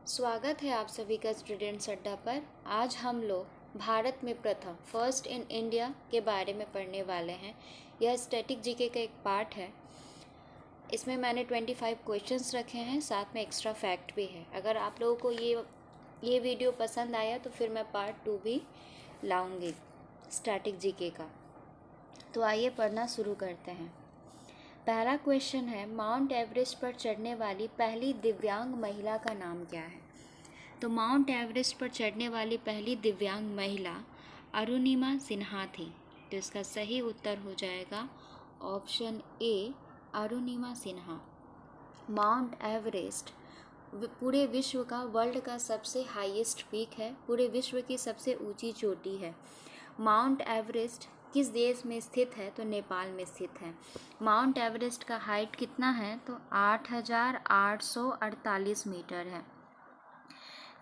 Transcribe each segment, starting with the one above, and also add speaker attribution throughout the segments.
Speaker 1: स्वागत है आप सभी का स्टूडेंट्स अड्डा पर। आज हम लोग भारत में प्रथम फर्स्ट इन इंडिया के बारे में पढ़ने वाले हैं। यह स्टैटिक जीके का एक पार्ट है। इसमें मैंने 25 क्वेश्चंस रखे हैं, साथ में एक्स्ट्रा फैक्ट भी है। अगर आप लोगों को ये वीडियो पसंद आया तो फिर मैं पार्ट 2 भी लाऊंगी स्टैटिक जीके का। तो आइए पढ़ना शुरू करते हैं। पहला क्वेश्चन है, माउंट एवरेस्ट पर चढ़ने वाली पहली दिव्यांग महिला का नाम क्या है? तो माउंट एवरेस्ट पर चढ़ने वाली पहली दिव्यांग महिला अरुणिमा सिन्हा थी। तो इसका सही उत्तर हो जाएगा option A, Arunima Sinha. Mount Everest पूरे विश्व का, वर्ल्ड का सबसे हाईएस्ट पीक है, पूरे विश्व की सबसे ऊंची चोटी है। माउंट एवरेस्ट किस देश में स्थित है? तो नेपाल में स्थित है। माउंट एवरेस्ट का हाइट कितना है? तो 8,848 मीटर है।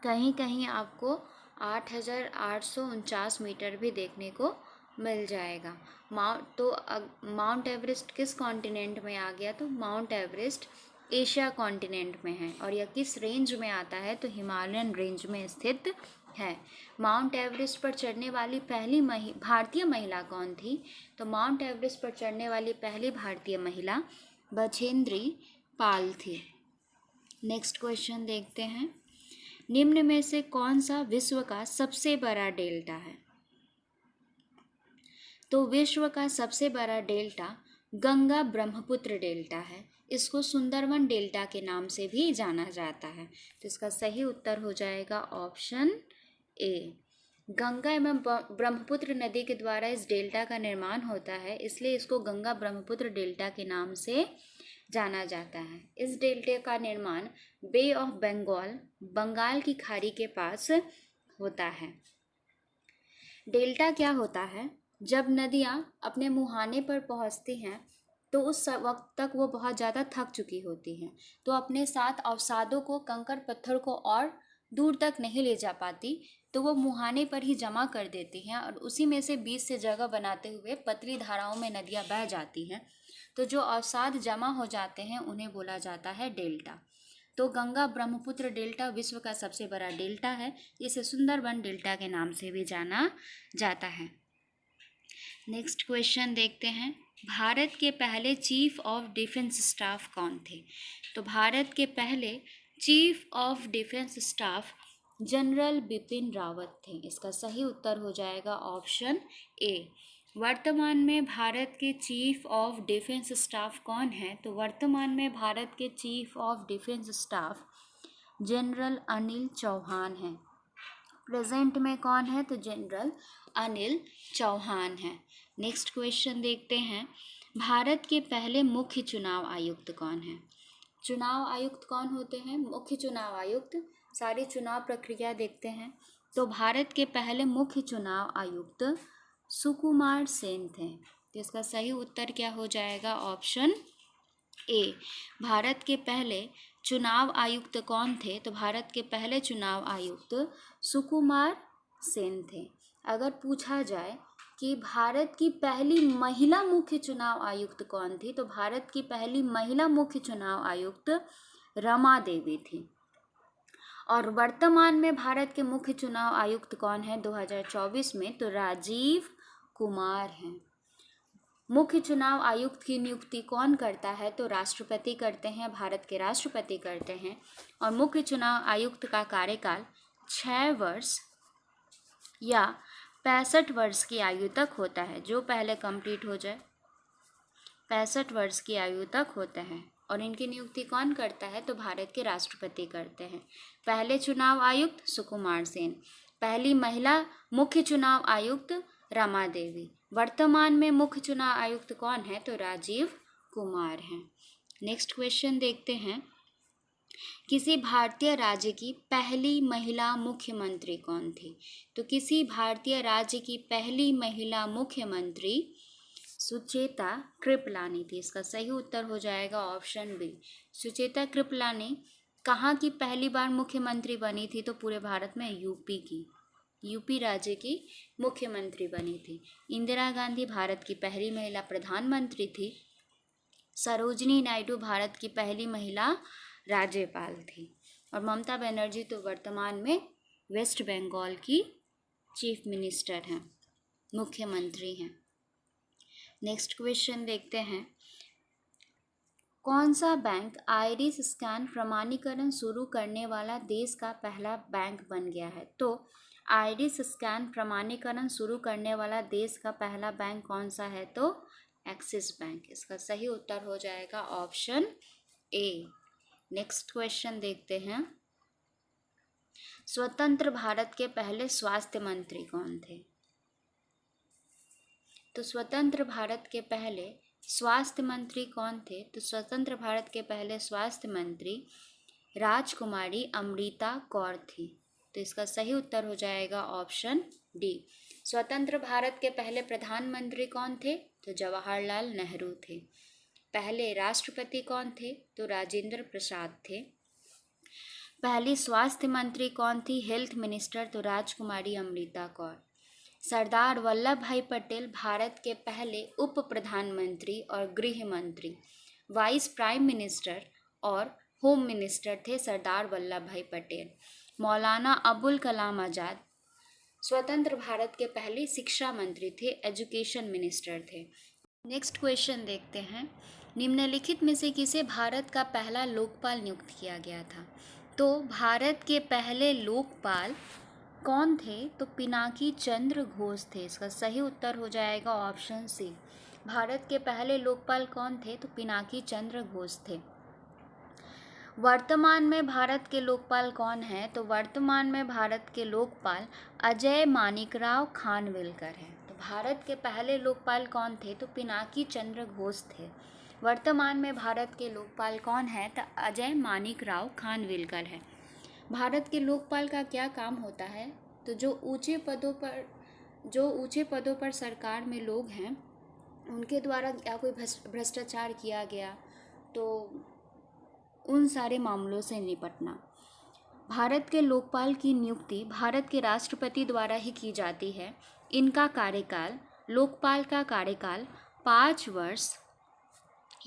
Speaker 1: कहीं कहीं आपको 8,849 मीटर भी देखने को मिल जाएगा। माउंट एवरेस्ट किस कॉन्टिनेंट में आ गया? तो माउंट एवरेस्ट एशिया कॉन्टिनेंट में है। और यह किस रेंज में आता है? तो हिमालयन रेंज में स्थित है। माउंट एवरेस्ट पर चढ़ने वाली पहली भारतीय महिला कौन थी? तो माउंट एवरेस्ट पर चढ़ने वाली पहली भारतीय महिला बछेंद्री पाल थी। नेक्स्ट क्वेश्चन देखते हैं। निम्न में से कौन सा विश्व का सबसे बड़ा डेल्टा है? तो विश्व का सबसे बड़ा डेल्टा गंगा ब्रह्मपुत्र डेल्टा है। इसको सुंदरवन डेल्टा के नाम से भी जाना जाता है। तो इसका सही उत्तर हो जाएगा ऑप्शन ए। गंगा एवं ब्रह्मपुत्र नदी के द्वारा इस डेल्टा का निर्माण होता है, इसलिए इसको गंगा ब्रह्मपुत्र डेल्टा के नाम से जाना जाता है। इस डेल्टा का निर्माण बे ऑफ बंगाल, बंगाल की खाड़ी के पास होता है। डेल्टा क्या होता है? जब नदियाँ अपने मुहाने पर पहुँचती हैं तो उस वक्त तक वो बहुत ज़्यादा थक चुकी होती हैं, तो अपने साथ अवसादों को, कंकड़ पत्थर को और दूर तक नहीं ले जा पाती, तो वो मुहाने पर ही जमा कर देती हैं और उसी में से बीच से जगह बनाते हुए पतली धाराओं में नदियाँ बह जाती हैं। तो जो अवसाद जमा हो जाते हैं उन्हें बोला जाता है डेल्टा। तो गंगा ब्रह्मपुत्र डेल्टा विश्व का सबसे बड़ा डेल्टा है। इसे सुंदरवन डेल्टा के नाम से भी जाना जाता है। नेक्स्ट क्वेश्चन देखते हैं। भारत के पहले चीफ ऑफ डिफेंस स्टाफ कौन थे? तो भारत के पहले chief of defence staff general Bipin Rawat थे। इसका सही उत्तर हो जाएगा ऑप्शन ए। वर्तमान में भारत के चीफ ऑफ डिफेंस स्टाफ कौन है? तो वर्तमान में भारत के chief of defence staff general Anil Chauhan हैं। प्रेजेंट में कौन है? तो जनरल अनिल चौहान है। नेक्स्ट क्वेश्चन देखते हैं। भारत के पहले मुख्य चुनाव आयुक्त कौन है? चुनाव आयुक्त कौन होते हैं? मुख्य चुनाव आयुक्त। सारी चुनाव प्रक्रिया देखते हैं। तो भारत के पहले मुख्य चुनाव आयुक्त सुकुमार सेन थे। तो इसका सही उत्तर क्या हो जाएगा? Option A. भारत के पहले चुनाव आयुक्त कौन थे? तो भारत के पहले चुनाव आयुक्त सुकुमार सेन थे। अगर पूछा जाए कि भारत की पहली महिला मुख्य चुनाव आयुक्त कौन थी? तो भारत की पहली महिला मुख्य चुनाव आयुक्त रमा देवी थी। और वर्तमान में भारत के मुख्य चुनाव आयुक्त कौन है 2024 में? तो राजीव कुमार हैं। मुख्य चुनाव आयुक्त की नियुक्ति कौन करता है? तो राष्ट्रपति करते हैं, भारत के राष्ट्रपति करते हैं। और मुख्य चुनाव आयुक्त का कार्यकाल 6 वर्ष या 65 वर्ष की आयु तक होता है। जो पहले कंप्लीट हो जाए, 65 वर्ष की आयु तक होता है। और इनकी नियुक्ति कौन करता है? तो भारत के राष्ट्रपति करते हैं। पहले चुनाव आयुक्त सुकुमार सेन, पहली महिला मुख्य चुनाव आयुक्त रमा देवी। वर्तमान में मुख्य चुनाव आयुक्त कौन है? तो राजीव कुमार हैं। नेक्स्ट क्वेश्चन देखते हैं। किसी भारतीय राज्य की पहली महिला मुख्यमंत्री कौन थी? तो किसी भारतीय राज्य की पहली महिला मुख्यमंत्री सुचेता कृपलानी थी। इसका सही उत्तर हो जाएगा ऑप्शन बी। सुचेता कृपलानी कहाँ की पहली बार मुख्यमंत्री बनी थी? तो पूरे भारत में यूपी राज्य की मुख्यमंत्री बनी थी। इंदिरा गांधी भारत की पहली महिला प्रधानमंत्री थी। सरोजिनी नायडू भारत की पहली महिला राज्यपाल थी। और ममता बनर्जी तो वर्तमान में वेस्ट बंगाल की चीफ मिनिस्टर हैं, मुख्यमंत्री हैं। नेक्स्ट क्वेश्चन देखते हैं, कौन सा बैंक आइरिस स्कैन प्रमाणीकरण शुरू करने वाला देश का पहला बैंक बन गया है? तो आइरिस स्कैन प्रमाणीकरण शुरू करने वाला देश का पहला बैंक कौन सा है? तो एक्सिस बैंक। इसका सही उत्तर हो जाएगा ऑप्शन ए। नेक्स्ट क्वेश्चन देखते हैं, स्वतंत्र भारत के पहले स्वास्थ्य मंत्री कौन थे? तो स्वतंत्र भारत के पहले स्वास्थ्य मंत्री कौन थे? तो स्वतंत्र भारत के पहले स्वास्थ्य मंत्री राजकुमारी अमृता कौर थी। तो इसका सही उत्तर हो जाएगा ऑप्शन डी। स्वतंत्र भारत के पहले प्रधानमंत्री कौन थे? तो जवाहरलाल नेहरू थे। पहले राष्ट्रपति कौन थे? तो राजेंद्र प्रसाद थे। पहली स्वास्थ्य मंत्री कौन थी? हेल्थ मिनिस्टर, तो राजकुमारी अमृता कौर। सरदार वल्लभ भाई पटेल भारत के पहले उप प्रधानमंत्री और गृह मंत्री, वाइस प्राइम मिनिस्टर और होम मिनिस्टर थे सरदार वल्लभ भाई पटेल। मौलाना अबुल कलाम आज़ाद स्वतंत्र भारत के पहले शिक्षा मंत्री थे, एजुकेशन मिनिस्टर थे। नेक्स्ट क्वेश्चन देखते हैं, निम्नलिखित में से किसे भारत का पहला लोकपाल नियुक्त किया गया था? तो भारत के पहले लोकपाल कौन थे? तो पिनाकी चंद्र घोष थे। इसका सही उत्तर हो जाएगा ऑप्शन सी। भारत के पहले लोकपाल कौन थे? तो पिनाकी चंद्र घोष थे। वर्तमान में भारत के लोकपाल कौन है? तो वर्तमान में भारत के लोकपाल अजय मानिकराव खानविलकर हैं। तो भारत के पहले लोकपाल कौन थे? तो पिनाकी चंद्र घोष थे। वर्तमान में भारत के लोकपाल कौन है? तो अजय मानिकराव खानविलकर है। भारत के लोकपाल का क्या काम होता है? तो जो ऊंचे पदों पर सरकार में लोग हैं, उनके द्वारा या कोई भ्रष्टाचार किया गया तो उन सारे मामलों से निपटना। भारत के लोकपाल की नियुक्ति भारत के राष्ट्रपति द्वारा ही की जाती है। इनका कार्यकाल, लोकपाल का कार्यकाल 5 वर्ष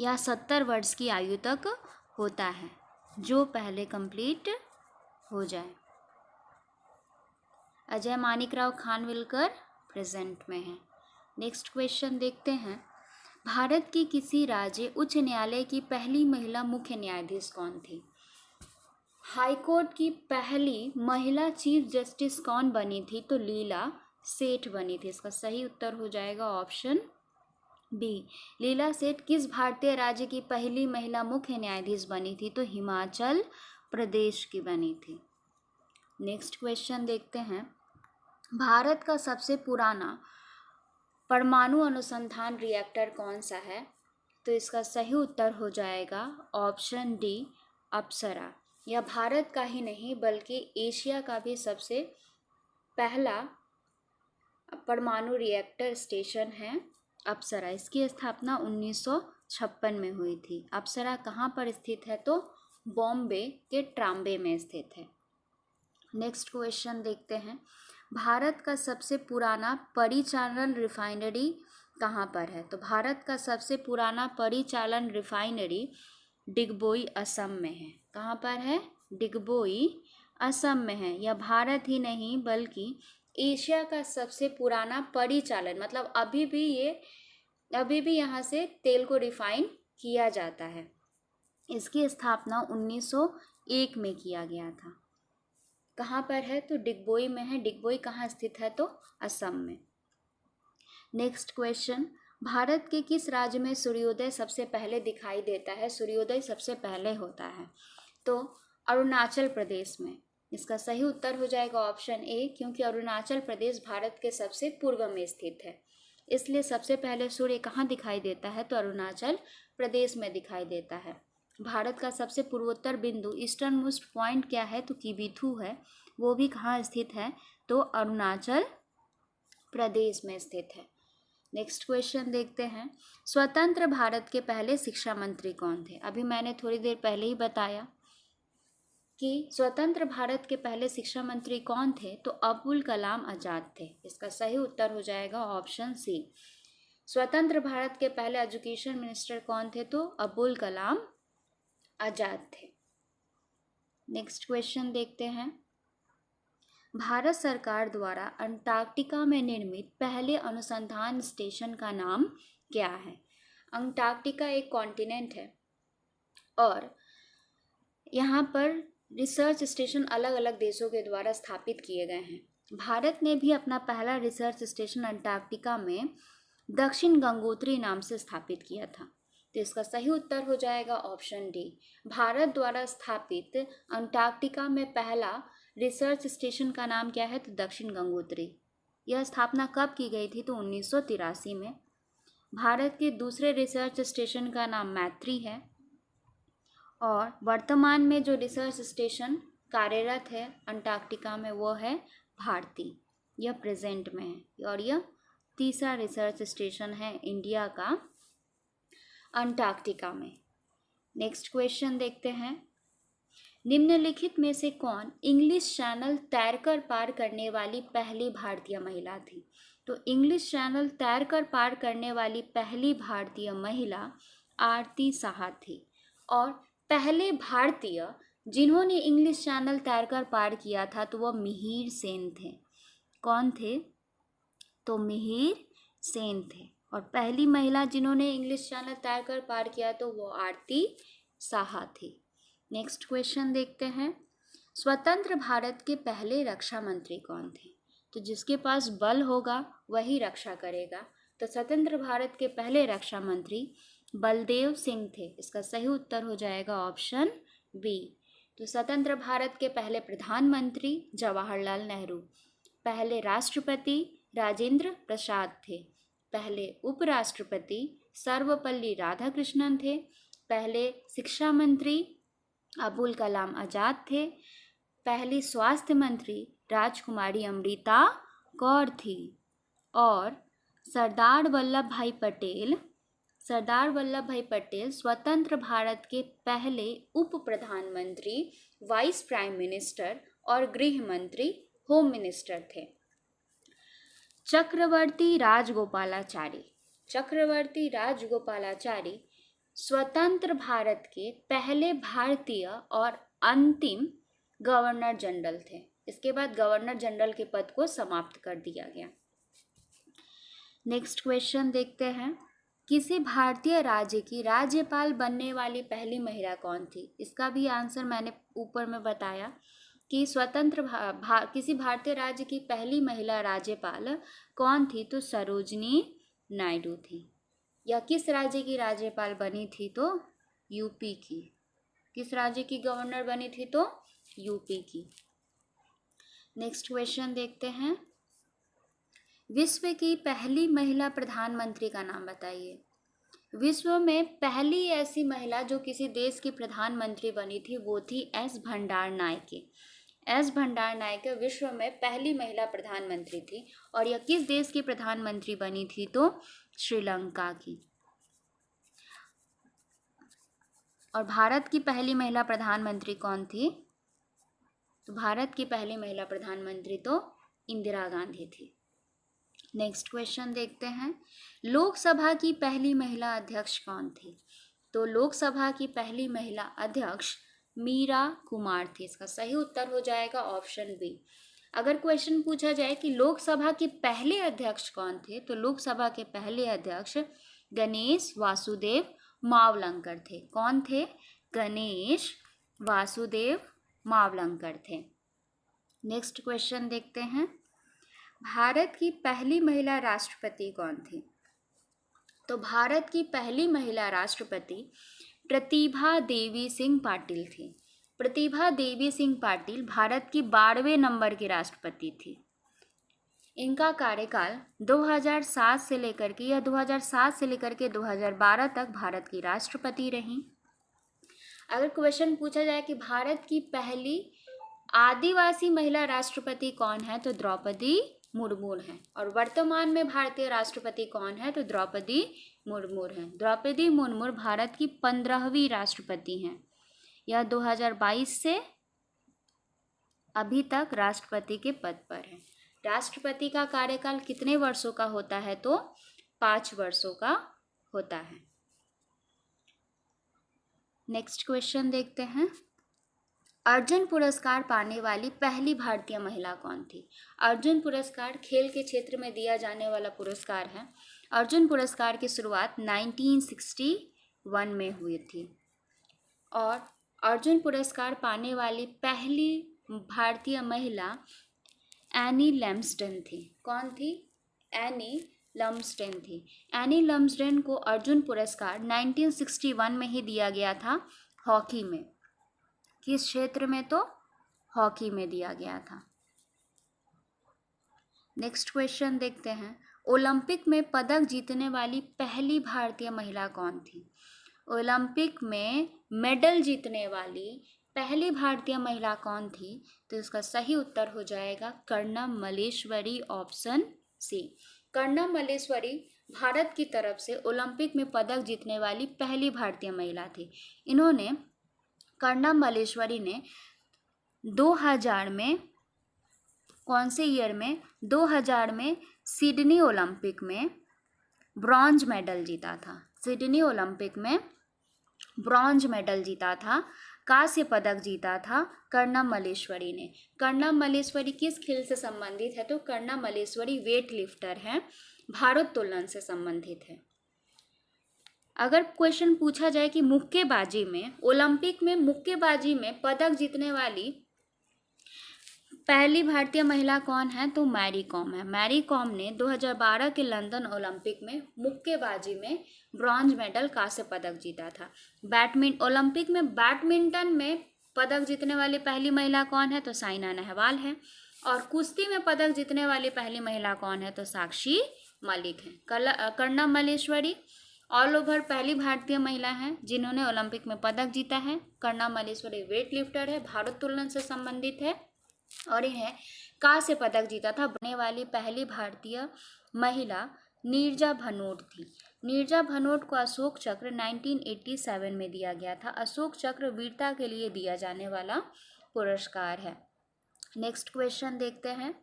Speaker 1: या 70 वर्ष की आयु तक होता है, जो पहले कंप्लीट हो जाए। अजय मानिकराव खानविलकर प्रेजेंट में है। नेक्स्ट क्वेश्चन देखते हैं, भारत की किसी राज्य उच्च न्यायालय की पहली महिला मुख्य न्यायाधीश कौन थी? हाईकोर्ट की पहली महिला चीफ जस्टिस कौन बनी थी? तो लीला सेठ बनी थी। इसका सही उत्तर हो जाएगा ऑप्शन बी। लीला सेठ किस भारतीय राज्य की पहली महिला मुख्य न्यायाधीश बनी थी? तो हिमाचल प्रदेश की बनी थी। नेक्स्ट क्वेश्चन देखते हैं, भारत का सबसे पुराना परमाणु अनुसंधान रिएक्टर कौन सा है? तो इसका सही उत्तर हो जाएगा ऑप्शन डी, अप्सरा। यह भारत का ही नहीं बल्कि एशिया का भी सबसे पहला परमाणु रिएक्टर स्टेशन है अप्सरा। इसकी स्थापना 1956 में हुई थी। अप्सरा कहाँ पर स्थित है? तो बॉम्बे के ट्राम्बे में स्थित है। नेक्स्ट क्वेश्चन देखते हैं, भारत का सबसे पुराना परिचालन रिफाइनरी कहाँ पर है? तो भारत का सबसे पुराना परिचालन रिफाइनरी डिगबोई असम में है। कहाँ पर है? डिगबोई असम में है। यह भारत ही नहीं बल्कि एशिया का सबसे पुराना परिचालन, मतलब अभी भी यहाँ से तेल को रिफाइन किया जाता है। इसकी स्थापना 1901 में किया गया था। कहाँ पर है? तो डिगबोई में है। डिगबोई कहाँ स्थित है? तो असम में। नेक्स्ट क्वेश्चन, भारत के किस राज्य में सूर्योदय सबसे पहले दिखाई देता है? सूर्योदय सबसे पहले होता है तो अरुणाचल प्रदेश में। इसका सही उत्तर हो जाएगा ऑप्शन ए, क्योंकि अरुणाचल प्रदेश भारत के सबसे पूर्व में स्थित है, इसलिए सबसे पहले सूर्य कहाँ दिखाई देता है? तो अरुणाचल प्रदेश में दिखाई देता है। भारत का सबसे पूर्वोत्तर बिंदु, ईस्टर्न मोस्ट पॉइंट क्या है? तो किबिथु है। वो भी कहाँ स्थित है? तो अरुणाचल प्रदेश में स्थित है। नेक्स्ट क्वेश्चन देखते हैं, स्वतंत्र भारत के पहले शिक्षा मंत्री कौन थे? अभी मैंने थोड़ी देर पहले ही बताया कि स्वतंत्र भारत के पहले शिक्षा मंत्री कौन थे? तो अबुल कलाम आज़ाद थे। इसका सही उत्तर हो जाएगा ऑप्शन सी। स्वतंत्र भारत के पहले एजुकेशन मिनिस्टर कौन थे? तो अबुल कलाम आज़ाद थे। नेक्स्ट क्वेश्चन देखते हैं। भारत सरकार द्वारा अंटार्कटिका में निर्मित पहले अनुसंधान स्टेशन का नाम क्या है? अंटार्कटिका एक कॉन्टिनेंट है और यहाँ पर रिसर्च स्टेशन अलग अलग देशों के द्वारा स्थापित किए गए हैं। भारत ने भी अपना पहला रिसर्च स्टेशन अंटार्कटिका में दक्षिण गंगोत्री नाम से स्थापित किया था। तो इसका सही उत्तर हो जाएगा ऑप्शन डी। भारत द्वारा स्थापित अंटार्कटिका में पहला रिसर्च स्टेशन का नाम क्या है? तो दक्षिण गंगोत्री। यह स्थापना कब की गई थी? तो 1983 में। भारत के दूसरे रिसर्च स्टेशन का नाम मैत्री है और वर्तमान में जो रिसर्च स्टेशन कार्यरत है अंटार्कटिका में वो है भारती। यह प्रेजेंट में है और यह तीसरा रिसर्च स्टेशन है इंडिया का अंटार्कटिका में। नेक्स्ट क्वेश्चन देखते हैं। निम्नलिखित में से कौन इंग्लिश चैनल तैरकर पार करने वाली पहली भारतीय महिला थी? तो इंग्लिश चैनल तैरकर पार करने वाली पहली भारतीय महिला आरती साहा थी और पहले भारतीय जिन्होंने इंग्लिश चैनल तैरकर पार किया था तो वह मिहिर सेन थे। कौन थे? तो मिहिर सेन थे। और पहली महिला जिन्होंने इंग्लिश चैनल तैरकर पार किया तो वो आरती साहा थी। नेक्स्ट क्वेश्चन देखते हैं। स्वतंत्र भारत के पहले रक्षा मंत्री कौन थे? तो जिसके पास बल होगा वही रक्षा करेगा। तो स्वतंत्र भारत के पहले रक्षा मंत्री बलदेव सिंह थे। इसका सही उत्तर हो जाएगा ऑप्शन बी। तो स्वतंत्र भारत के पहले प्रधानमंत्री जवाहरलाल नेहरू, पहले राष्ट्रपति राजेंद्र प्रसाद थे, पहले उपराष्ट्रपति सर्वपल्ली राधाकृष्णन थे, पहले शिक्षा मंत्री अबुल कलाम आज़ाद थे, पहली स्वास्थ्य मंत्री राजकुमारी अमृता कौर थी और सरदार वल्लभ भाई पटेल स्वतंत्र भारत के पहले उप प्रधानमंत्री, वाइस प्राइम मिनिस्टर और गृह मंत्री, होम मिनिस्टर थे। चक्रवर्ती राजगोपालाचारी स्वतंत्र भारत के पहले भारतीय और अंतिम गवर्नर जनरल थे। इसके बाद गवर्नर जनरल के पद को समाप्त कर दिया गया। नेक्स्ट क्वेश्चन देखते हैं। किसी भारतीय राज्य की राज्यपाल बनने वाली पहली महिला कौन थी? इसका भी आंसर मैंने ऊपर में बताया कि किसी भारतीय राज्य की पहली महिला राज्यपाल कौन थी? तो सरोजनी नायडू थी। या किस राज्य की राज्यपाल बनी थी? तो यूपी की। किस राज्य की गवर्नर बनी थी? तो यूपी की। नेक्स्ट क्वेश्चन देखते हैं। विश्व की पहली महिला प्रधानमंत्री का नाम बताइए। विश्व में पहली ऐसी महिला जो किसी देश की प्रधानमंत्री बनी थी वो थी एस भंडारनायके। एस भंडारनायके विश्व में पहली महिला प्रधानमंत्री थी और यह किस देश की प्रधानमंत्री बनी थी? तो श्रीलंका की। और भारत की पहली महिला प्रधानमंत्री कौन थी? तो भारत की पहली महिला प्रधानमंत्री तो इंदिरा गांधी थी। नेक्स्ट क्वेश्चन देखते हैं। लोकसभा की पहली महिला अध्यक्ष कौन थी? तो लोकसभा की पहली महिला अध्यक्ष मीरा कुमार थी। इसका सही उत्तर हो जाएगा ऑप्शन बी। अगर क्वेश्चन पूछा जाए कि लोकसभा के पहले अध्यक्ष कौन थे तो लोकसभा के पहले अध्यक्ष गणेश वासुदेव मावलंकर थे। कौन थे? गणेश वासुदेव मावलंकर थे। नेक्स्ट क्वेश्चन देखते हैं। भारत की पहली महिला राष्ट्रपति कौन थी? तो भारत की पहली महिला राष्ट्रपति प्रतिभा देवी सिंह पाटिल थी। प्रतिभा देवी सिंह पाटिल भारत की 12वें नंबर की राष्ट्रपति थी। इनका कार्यकाल 2007 से लेकर के 2012 तक भारत की राष्ट्रपति रहीं। अगर क्वेश्चन पूछा जाए कि भारत की पहली आदिवासी महिला राष्ट्रपति कौन है तो द्रौपदी मुर्मू है। और वर्तमान में भारतीय राष्ट्रपति कौन है? तो द्रौपदी मुर्मू है। द्रौपदी मुर्मू भारत की 15वीं राष्ट्रपति हैं। यह 2022 से अभी तक राष्ट्रपति के पद पर है। राष्ट्रपति का कार्यकाल कितने वर्षों का होता है? तो 5 वर्षों का होता है। नेक्स्ट क्वेश्चन देखते हैं। अर्जुन पुरस्कार पाने वाली पहली भारतीय महिला कौन थी? अर्जुन पुरस्कार खेल के क्षेत्र में दिया जाने वाला पुरस्कार है। अर्जुन पुरस्कार की शुरुआत 1961 में हुई थी और अर्जुन पुरस्कार पाने वाली पहली भारतीय महिला एनी लम्सडन थी। कौन थी? एनी लम्सडन थी। एनी लम्सडन को अर्जुन पुरस्कार 1961 में ही दिया गया था, हॉकी में। किस क्षेत्र में? तो हॉकी में दिया गया था। नेक्स्ट क्वेश्चन देखते हैं, ओलंपिक में पदक जीतने वाली पहली भारतीय महिला कौन थी? ओलंपिक में मेडल जीतने वाली पहली भारतीय महिला कौन थी? तो इसका सही उत्तर हो जाएगा कर्णम मल्लेश्वरी, ऑप्शन सी। कर्णम मल्लेश्वरी भारत की तरफ से ओलंपिक में पदक जीतने वाली पहली भारतीय महिला थी। इन्होंने, कर्णम मल्लेश्वरी ने 2000 में, कौन से ईयर में? 2000 में सिडनी ओलंपिक में ब्रॉन्ज मेडल जीता था। सिडनी ओलंपिक में ब्रॉन्ज मेडल जीता था, कांस्य पदक जीता था कर्णम मल्लेश्वरी ने। कर्णम मल्लेश्वरी किस खेल से संबंधित है? तो कर्णम मल्लेश्वरी वेट लिफ्टर हैं, भारोत्तोलन से संबंधित है। अगर क्वेश्चन पूछा जाए कि मुक्केबाजी में, ओलंपिक में मुक्केबाजी में पदक जीतने वाली पहली भारतीय महिला कौन है? तो मैरी कॉम है। मैरी कॉम ने 2012 के लंदन ओलंपिक में मुक्केबाजी में ब्रॉन्ज मेडल, कांस्य पदक जीता था। ओलंपिक में बैडमिंटन में पदक जीतने वाली पहली महिला कौन है? तो साइना नेहवाल है। और कुश्ती में पदक जीतने वाली पहली महिला कौन है? तो साक्षी मलिक है। कर्णम मल्लेश्वरी ऑल ओवर पहली भारतीय महिला हैं जिन्होंने ओलंपिक में पदक जीता है। कर्णम मल्लेश्वरी वेट लिफ्टर है, भारोत्तोलन से संबंधित है और इन्हें कांस्य पदक जीता था। बनने वाली पहली भारतीय महिला नीरजा भनोट थी। नीरजा भनोट को अशोक चक्र 1987 में दिया गया था। अशोक चक्र वीरता के लिए दिया जाने वाला पुरस्कार है। नेक्स्ट क्वेश्चन देखते हैं।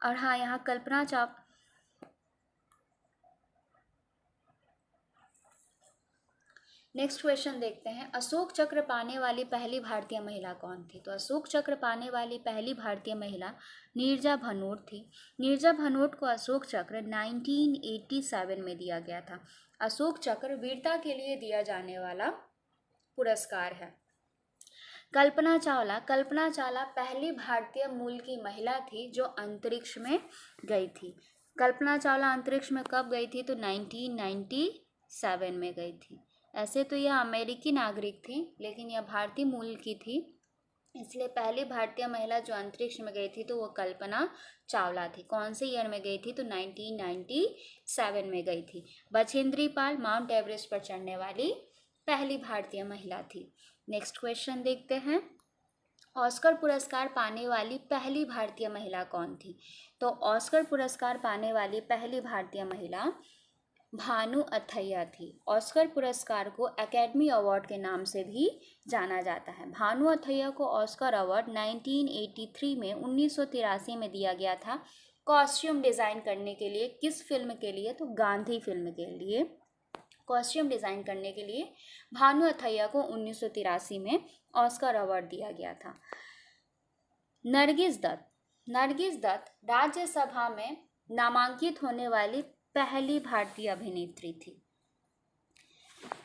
Speaker 1: और हाँ, यहाँ कल्पना चावला, नेक्स्ट क्वेश्चन देखते हैं, अशोक चक्र पाने वाली पहली भारतीय महिला कौन थी? तो अशोक चक्र पाने वाली पहली भारतीय महिला नीरजा भनोट थी। नीरजा भनोट को अशोक चक्र 1987 में दिया गया था। अशोक चक्र वीरता के लिए दिया जाने वाला पुरस्कार है। कल्पना चावला पहली भारतीय मूल की महिला थी जो अंतरिक्ष में गई थी। कल्पना चावला अंतरिक्ष में कब गई थी? तो 1997 में गई थी। ऐसे तो यह अमेरिकी नागरिक थी, लेकिन यह भारतीय मूल की थी, इसलिए पहली भारतीय महिला जो अंतरिक्ष में गई थी तो वो कल्पना चावला थी। कौन से ईयर में गई थी? तो 1997 में गई थी। बछेंद्री पाल माउंट एवरेस्ट पर चढ़ने वाली पहली भारतीय महिला थी। नेक्स्ट क्वेश्चन देखते हैं, ऑस्कर पुरस्कार पाने वाली पहली भारतीय महिला कौन थी? तो ऑस्कर पुरस्कार पाने वाली पहली भारतीय महिला भानु अथैया थी। ऑस्कर पुरस्कार को एकेडमी अवार्ड के नाम से भी जाना जाता है। भानु अथैया को ऑस्कर अवार्ड 1983 में 1983 में दिया गया था कॉस्ट्यूम डिज़ाइन करने के लिए। किस फिल्म के लिए? तो गांधी फिल्म के लिए कॉस्ट्यूम डिज़ाइन करने के लिए भानु अथैया को 1983 में ऑस्कर अवार्ड दिया गया था। नरगिस दत्त राज्यसभा में नामांकित होने वाली पहली भारतीय अभिनेत्री थी।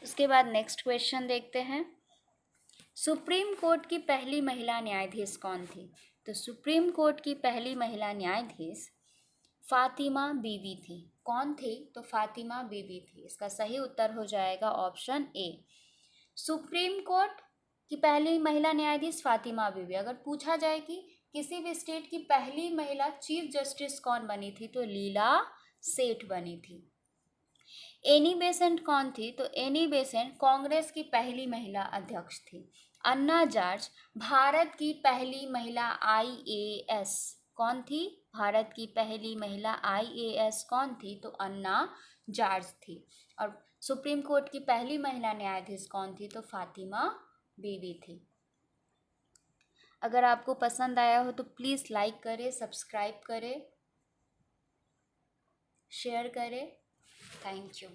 Speaker 1: उसके बाद नेक्स्ट क्वेश्चन देखते हैं, सुप्रीम कोर्ट की पहली महिला न्यायाधीश कौन थी? तो सुप्रीम कोर्ट की पहली महिला न्यायाधीश फातिमा बीबी थी। कौन थी? तो फातिमा बीबी थी। इसका सही उत्तर हो जाएगा ऑप्शन ए। सुप्रीम कोर्ट की पहली महिला न्यायाधीश फातिमा बीबी। अगर पूछा जाए कि किसी भी स्टेट की पहली महिला चीफ जस्टिस कौन बनी थी? तो लीला सेठ बनी थी। एनी बेसेंट कौन थी? तो एनी बेसेंट कांग्रेस की पहली महिला अध्यक्ष थी। अन्ना जॉर्ज भारत की पहली महिला IAS कौन थी? भारत की पहली महिला IAS कौन थी? तो अन्ना जॉर्ज थी। और सुप्रीम कोर्ट की पहली महिला न्यायाधीश कौन थी? तो फातिमा बीबी थी। अगर आपको पसंद आया हो तो प्लीज़ लाइक करें, सब्सक्राइब करें, शेयर करें। Thank you.